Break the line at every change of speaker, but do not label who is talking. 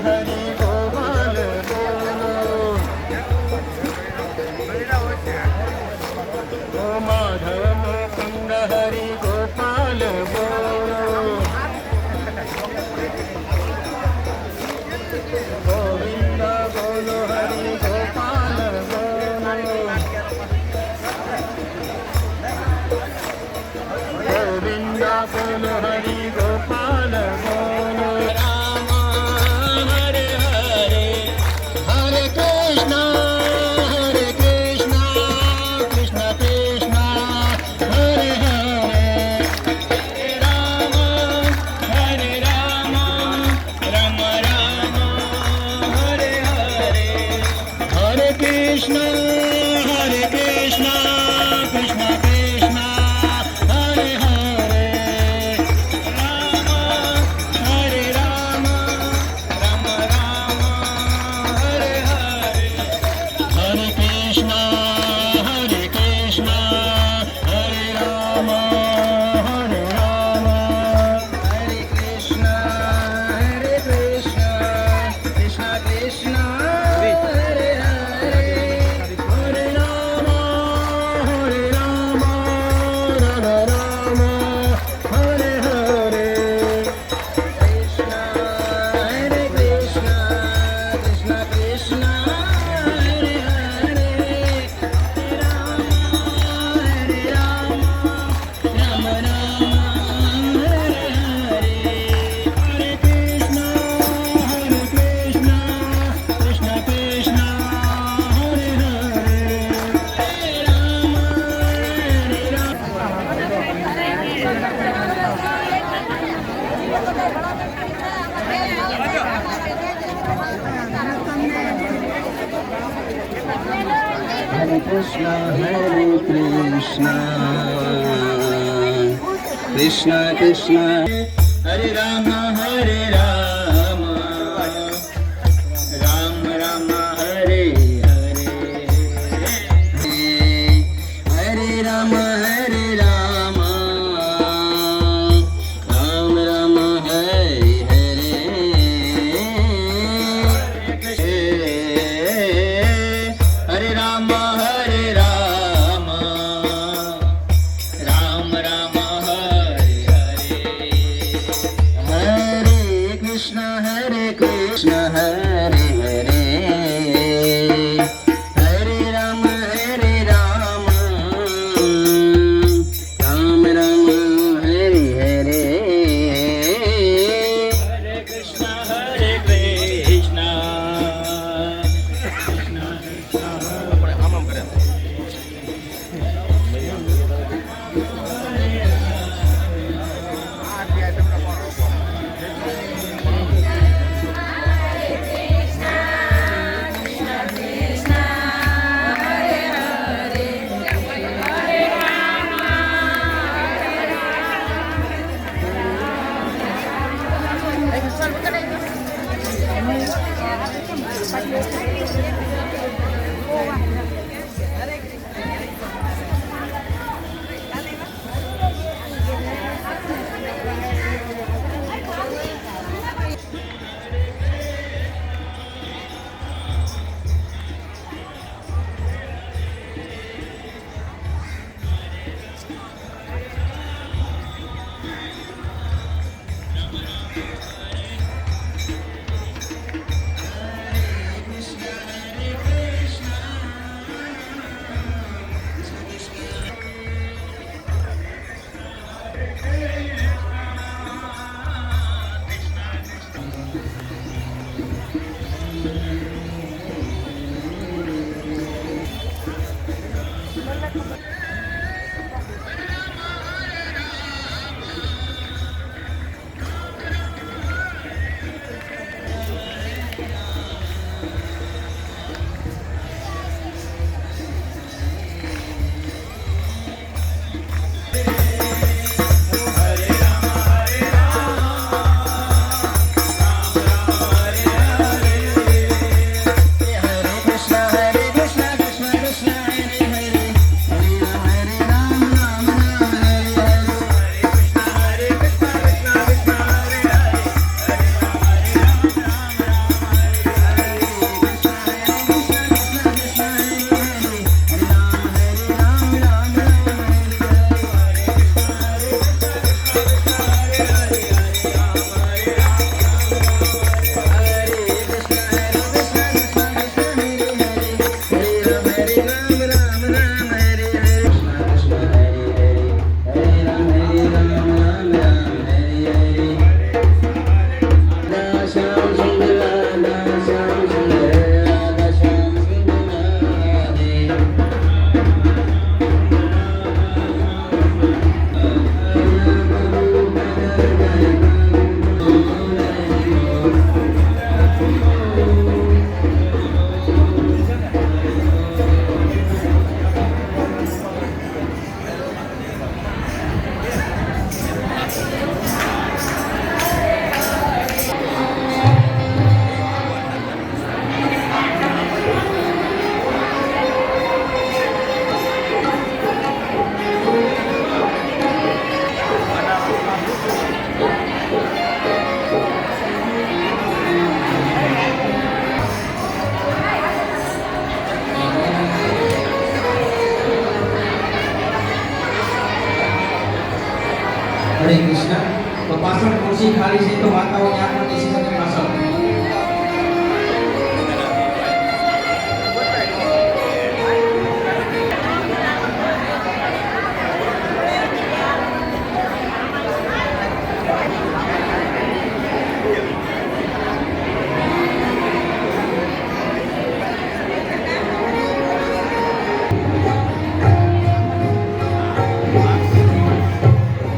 हरी गोपाल बोलो ओ माधव मुकुंद हरि गोपाल बोलो गोविंद बोलो हरि गोपाल बोलो गोविंद बोलो हरि गोपाल बोलो राम हरे हरे हरे कृष्ण कृष्ण कृष्ण हरे हरे हरे राम राम राम हरे हरे हरे कृष्ण कृष्ण कृष्ण हरे हरे राम हरे राम राम हरे हरे हरे कृष्ण हरे राम हरे कृष्ण कृष्ण कृष्ण हरे हरे हरे राम राम राम हरे हरे कृष्ण कृष्ण कृष्ण हरे हरे राम राम हरे हरे हरे कृष्ण कृष्ण कृष्ण हरे हरे राम हरे कृष्ण कृष्ण कृष्ण हरे राम राम राम हरे हरे हरे राम राम राम हरे हरे हरे राम राम हरे हरे हरे कृष्ण हरे